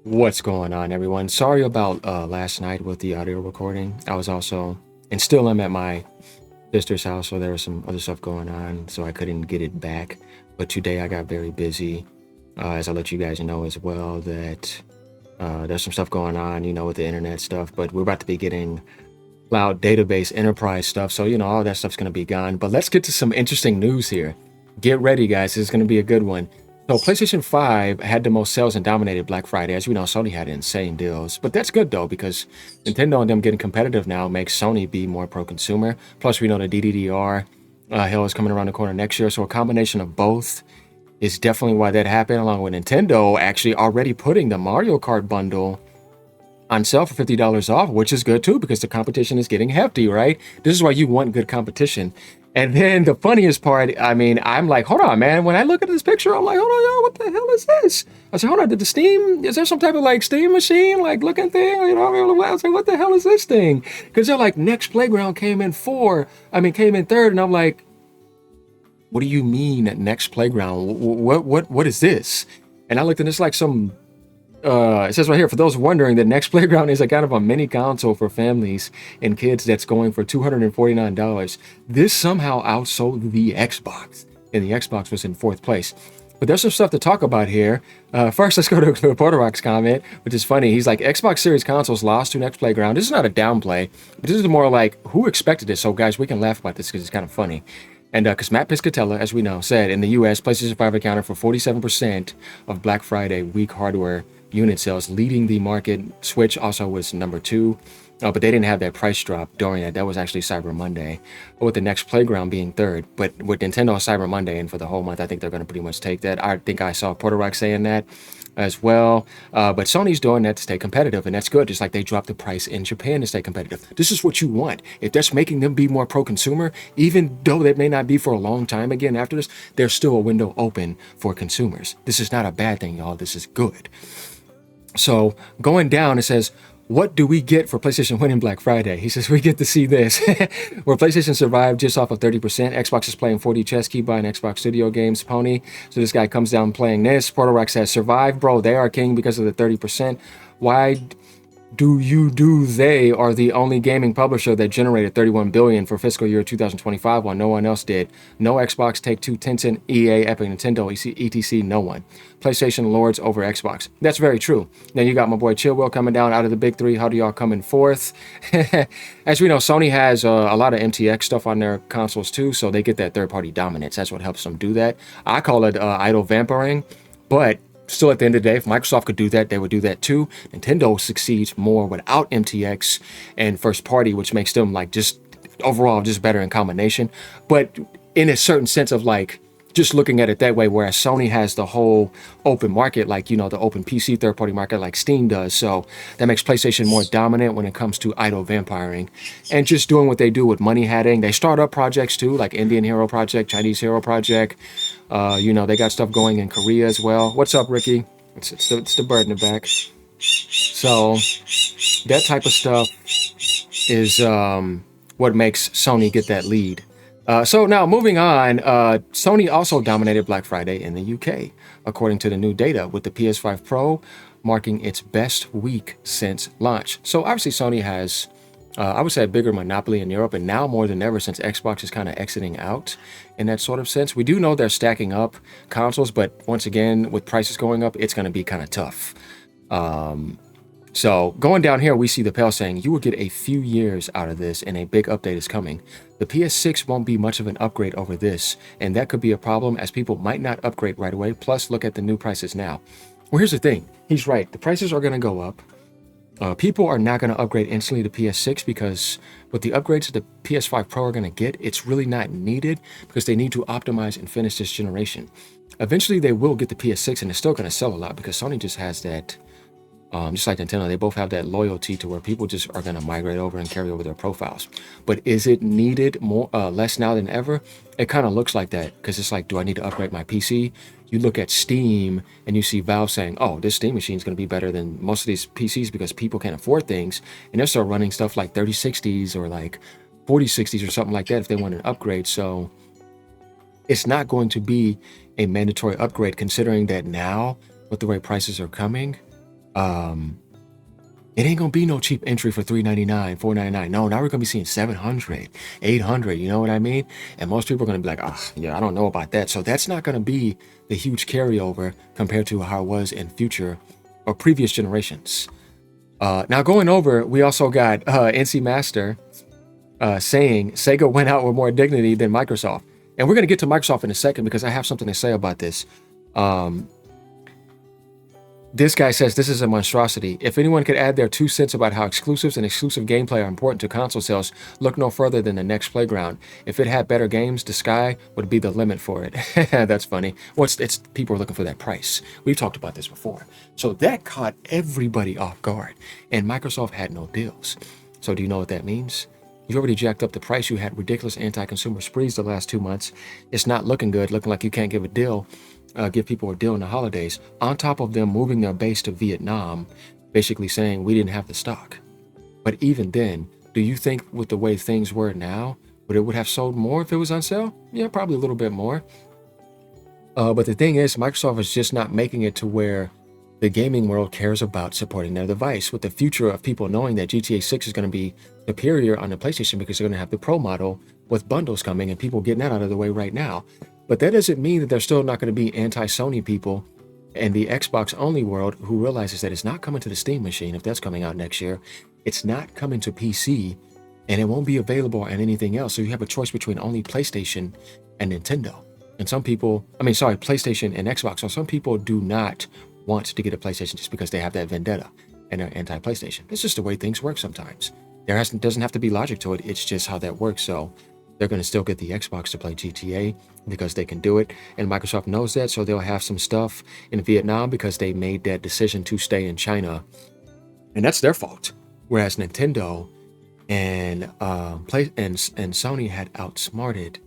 What's going on, everyone? Sorry about last night with the audio recording. I was also, and still am at my sister's house, so there was some other stuff going on, so I couldn't get it back. But today I got very busy, as I let you guys know as well that there's some stuff going on, with the internet stuff. But we're about to be getting cloud database enterprise stuff, so all that stuff's going to be gone. But let's get to some interesting news here. Get ready, guys. This is going to be a good one. So PlayStation 5 had the most sales and dominated Black Friday. As we know, Sony had insane deals. But that's good, though, because Nintendo and them getting competitive now makes Sony be more pro-consumer. Plus, we know the DDR hell is coming around the corner next year. So a combination of both is definitely why that happened, along with Nintendo actually already putting the Mario Kart bundle on sale for $50 off, which is good, too, because the competition is getting hefty, right? This is why you want good competition. And then the funniest part, I'm like, hold on, man. When I look at this picture, I'm like, hold on, yo, what the hell is this? I said, hold on, is there some type of like Steam machine, like looking thing? I was like, what the hell is this thing? Because they're like, Next Playground came in third. And I'm like, what do you mean Next Playground? What is this? And I looked and it's like some it says right here, for those wondering, the Next Playground is a kind of a mini console for families and kids that's going for $249. This somehow outsold the Xbox, and the Xbox was in fourth place. But there's some stuff to talk about here. First, let's go to Portorock's comment, which is funny. He's like, Xbox Series consoles lost to Next Playground. This is not a downplay, but this is more like, who expected this? So, guys, we can laugh about this because it's kind of funny. And because Matt Piscatella, as we know, said in the US, PlayStation 5 accounted for 47% of Black Friday week hardware unit sales, leading the market. Switch also was number two, but they didn't have that price drop during that. That was actually Cyber Monday, with the Next Playground being third. But with Nintendo Cyber Monday and for the whole month, I think they're going to pretty much take that. I think I saw Porter Rock saying that as well. But Sony's doing that to stay competitive, and that's good. Just like they dropped the price in Japan to stay competitive. This is what you want. If that's making them be more pro-consumer, even though that may not be for a long time again after this, there's still a window open for consumers. This is not a bad thing, y'all. This is good. So going down, it says, what do we get for PlayStation winning Black Friday? He says, we get to see this. Where PlayStation survived just off of 30%. Xbox is playing 4D chess key buying Xbox Studio Games Pony. So this guy comes down playing this. Porter Rock says, survive, bro. They are king because of the 30%. Why they are the only gaming publisher that generated $31 billion for fiscal year 2025 while no one else did. No Xbox, Take-Two, Tencent, EA, Epic, Nintendo, etc. No one. PlayStation lords over Xbox. That's very true. Then you got my boy Chillwell coming down out of the big three. How do y'all come in fourth? As we know, Sony has a lot of MTX stuff on their consoles too, so they get that third-party dominance. That's what helps them do that. I call it idle vampiring, but still, at the end of the day, if Microsoft could do that, they would do that too. Nintendo succeeds more without MTX and first party, which makes them like just overall just better in combination. But in a certain sense of like just looking at it that way, whereas Sony has the whole open market, like, the open PC third party market like Steam does. So that makes PlayStation more dominant when it comes to idle vampiring and just doing what they do with money hatting. They start up projects too, like Indian Hero Project, Chinese Hero Project. They got stuff going in Korea as well. What's up, Ricky? It's the bird in the back. So that type of stuff is what makes Sony get that lead. So now moving on, Sony also dominated Black Friday in the UK, according to the new data, with the PS5 Pro marking its best week since launch. So obviously Sony has, I would say, a bigger monopoly in Europe, and now more than ever since Xbox is kind of exiting out in that sort of sense. We do know they're stacking up consoles, but once again, with prices going up, it's going to be kind of tough. So going down here, we see the Pale saying, you will get a few years out of this and a big update is coming. The PS6 won't be much of an upgrade over this, and that could be a problem as people might not upgrade right away. Plus, look at the new prices now. Well, here's the thing. He's right. The prices are going to go up. People are not going to upgrade instantly to PS6 because with the upgrades that the PS5 Pro are going to get, it's really not needed because they need to optimize and finish this generation. Eventually, they will get the PS6 and it's still going to sell a lot because Sony just has that. Just like Nintendo, they both have that loyalty to where people just are going to migrate over and carry over their profiles. But is it needed less now than ever? It kind of looks like that because it's like, do I need to upgrade my PC? You look at Steam and you see Valve saying, oh, this Steam machine is going to be better than most of these PCs because people can't afford things. And they'll start running stuff like 3060s or like 4060s or something like that if they want an upgrade. So it's not going to be a mandatory upgrade considering that now with the way prices are coming, It ain't gonna be no cheap entry for $399, $499. No, now we're gonna be seeing 700, 800. You know what I mean? And most people are gonna be like, oh, yeah, I don't know about that. So that's not gonna be the huge carryover compared to how it was in future or previous generations. Now going over, we also got NC Master saying Sega went out with more dignity than Microsoft. And we're gonna get to Microsoft in a second because I have something to say about this. This guy says this is a monstrosity. If anyone could add their 2 cents about how exclusives and exclusive gameplay are important to console sales, look no further than the next playground. If it had better games, the sky would be the limit for it. That's funny. Well, it's people are looking for that price. We've talked about this before. So that caught everybody off guard. And Microsoft had no deals. So do you know what that means? You already jacked up the price. You had ridiculous anti-consumer sprees the last 2 months. It's not looking good, looking like you can't give a deal. Give people a deal in the holidays, on top of them moving their base to Vietnam, basically saying we didn't have the stock. But even then, do you think with the way things were now, it would have sold more if it was on sale? Yeah, probably a little bit more. But the thing is, Microsoft is just not making it to where the gaming world cares about supporting their device, with the future of people knowing that GTA 6 is going to be superior on the PlayStation because they're going to have the Pro model with bundles coming and people getting that out of the way right now. But that doesn't mean that there's still not going to be anti-Sony people in the Xbox only world who realizes that it's not coming to the Steam machine if that's coming out next year. It's not coming to PC, and it won't be available on anything else. So you have a choice between only PlayStation and Nintendo. And some people, PlayStation and Xbox. So some people do not want to get a PlayStation just because they have that vendetta and are anti-PlayStation. It's just the way things work sometimes. Doesn't have to be logic to it. It's just how that works. So they're going to still get the Xbox to play GTA because they can do it. And Microsoft knows that, so they'll have some stuff in Vietnam because they made that decision to stay in China. And that's their fault. Whereas Nintendo and Sony had outsmarted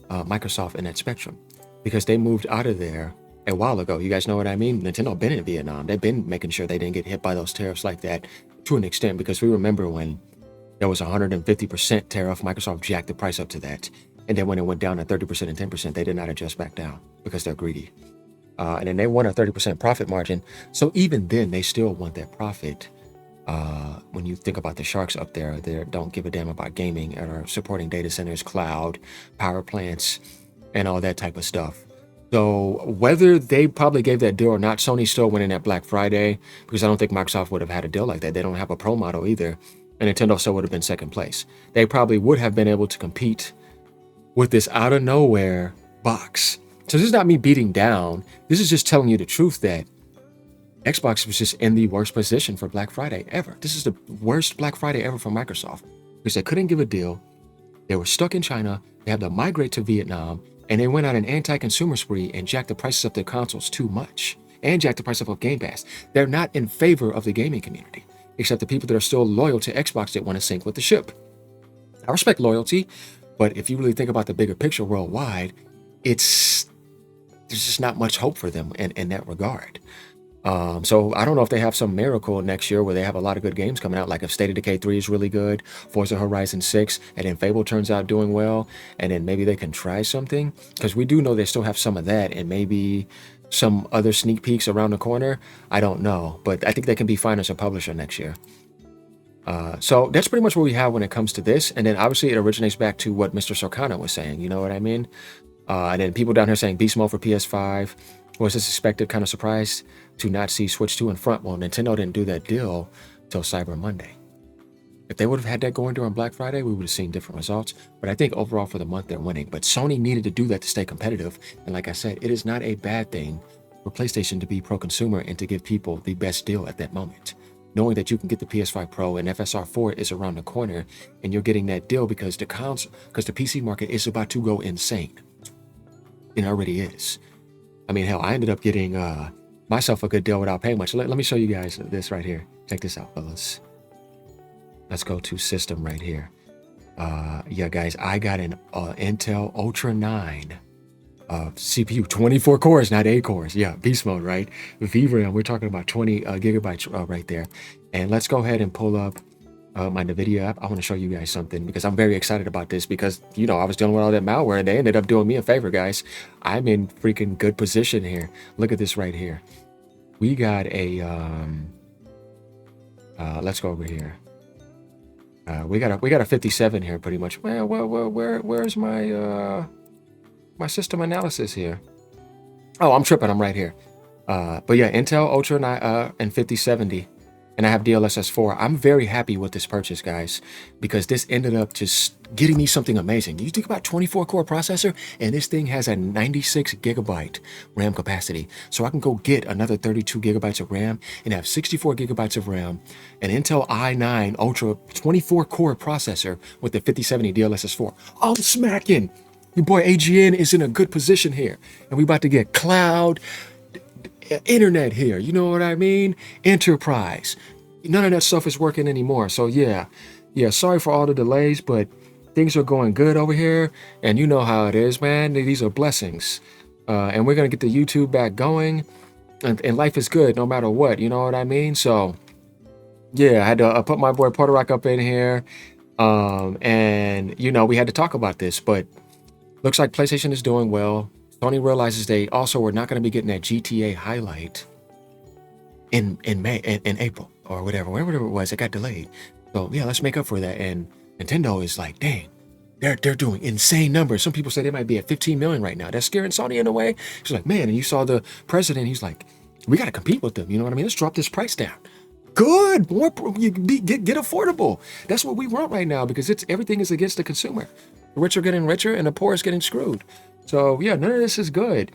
Microsoft in that spectrum because they moved out of there a while ago. You guys know what I mean? Nintendo been in Vietnam. They've been making sure they didn't get hit by those tariffs like that to an extent, because we remember when there was 150% tariff, Microsoft jacked the price up to that. And then when it went down to 30% and 10%, they did not adjust back down because they're greedy. And then they want a 30% profit margin. So even then, they still want that profit. When you think about the sharks up there, they don't give a damn about gaming or supporting data centers, cloud, power plants, and all that type of stuff. So whether they probably gave that deal or not, Sony still winning at Black Friday, because I don't think Microsoft would have had a deal like that. They don't have a Pro model either. And Nintendo still would have been second place. They probably would have been able to compete with this out of nowhere box. So this is not me beating down. This is just telling you the truth that Xbox was just in the worst position for Black Friday ever. This is the worst Black Friday ever for Microsoft because they couldn't give a deal. They were stuck in China. They had to migrate to Vietnam, and they went on an anti-consumer spree and jacked the prices of their consoles too much and jacked the price up of Game Pass. They're not in favor of the gaming community, except the people that are still loyal to Xbox that want to sync with the ship. I respect loyalty, but if you really think about the bigger picture worldwide, there's just not much hope for them in that regard. So I don't know if they have some miracle next year where they have a lot of good games coming out, like if State of Decay 3 is really good, Forza Horizon 6, and then Fable turns out doing well, and then maybe they can try something, because we do know they still have some of that, and maybe some other sneak peeks around the corner. I don't know, but I think they can be fine as a publisher next year. So that's pretty much what we have when it comes to this. And then obviously it originates back to what Mr. Sorcana was saying, you know what I mean? And then people down here saying beast mode for PS5. Was this expected? Kind of surprised to not see Switch 2 in front. Well, Nintendo didn't do that deal till Cyber Monday. If they would have had that going during Black Friday, we would have seen different results. But I think overall for the month, they're winning. But Sony needed to do that to stay competitive. And like I said, it is not a bad thing for PlayStation to be pro-consumer and to give people the best deal at that moment. Knowing that you can get the PS5 Pro and FSR 4 is around the corner, and you're getting that deal because the PC market is about to go insane. It already is. I mean, hell, I ended up getting myself a good deal without paying much. Let me show you guys this right here. Check this out, fellas. Let's go to system right here. Yeah, guys, I got an Intel Ultra 9 CPU, 24 cores, not 8 cores. Yeah, beast mode, right? VRAM, we're talking about 20 gigabytes right there. And let's go ahead and pull up my NVIDIA app. I want to show you guys something because I'm very excited about this because, you know, I was dealing with all that malware and they ended up doing me a favor, guys. I'm in freaking good position here. Look at this right here. We got a Let's go over here. We got a 57 here pretty much. Where's my system analysis here? Oh, I'm tripping. I'm right here. But yeah, Intel Ultra and 5070, and I have DLSS 4. I'm very happy with this purchase, guys, because this ended up just getting me something amazing. You think about 24 core processor, and this thing has a 96 gigabyte RAM capacity. So I can go get another 32 gigabytes of RAM and have 64 gigabytes of RAM, an Intel i9 Ultra 24 core processor with the 5070 DLSS 4. I'm smacking. Your boy AGN is in a good position here, and we about to get cloud internet here. You know what I mean? Enterprise. None of that stuff is working anymore. So yeah, sorry for all the delays, but things are going good over here, and you know how it is, man. These are blessings, and we're gonna get the YouTube back going, and life is good no matter what. You know what I mean? So yeah, I had to put my boy Puerto Rock up in here, and you know, we had to talk about this, but looks like PlayStation is doing well. Sony realizes they also were not going to be getting that GTA highlight in April or whatever it was. It got delayed. So yeah, let's make up for that. And Nintendo is like, dang, they're doing insane numbers. Some people say they might be at 15 million right now. That's scaring Sony in a way. She's like, man, and you saw the president. He's like, we got to compete with them. You know what I mean? Let's drop this price down. Good, more get affordable. That's what we want right now, because everything is against the consumer. The rich are getting richer and the poor is getting screwed. So yeah, none of this is good.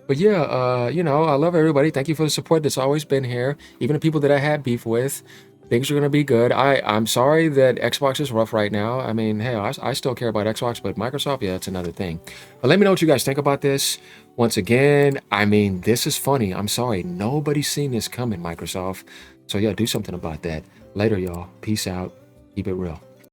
But yeah, you know, I love everybody. Thank you for the support that's always been here. Even the people that I had beef with, things are gonna be good. I'm sorry that Xbox is rough right now. I mean, hey, I still care about Xbox, but Microsoft, yeah, that's another thing. But let me know what you guys think about this. Once again, I mean, this is funny. I'm sorry, nobody's seen this coming, Microsoft. So yeah, do something about that. Later, y'all. Peace out. Keep it real.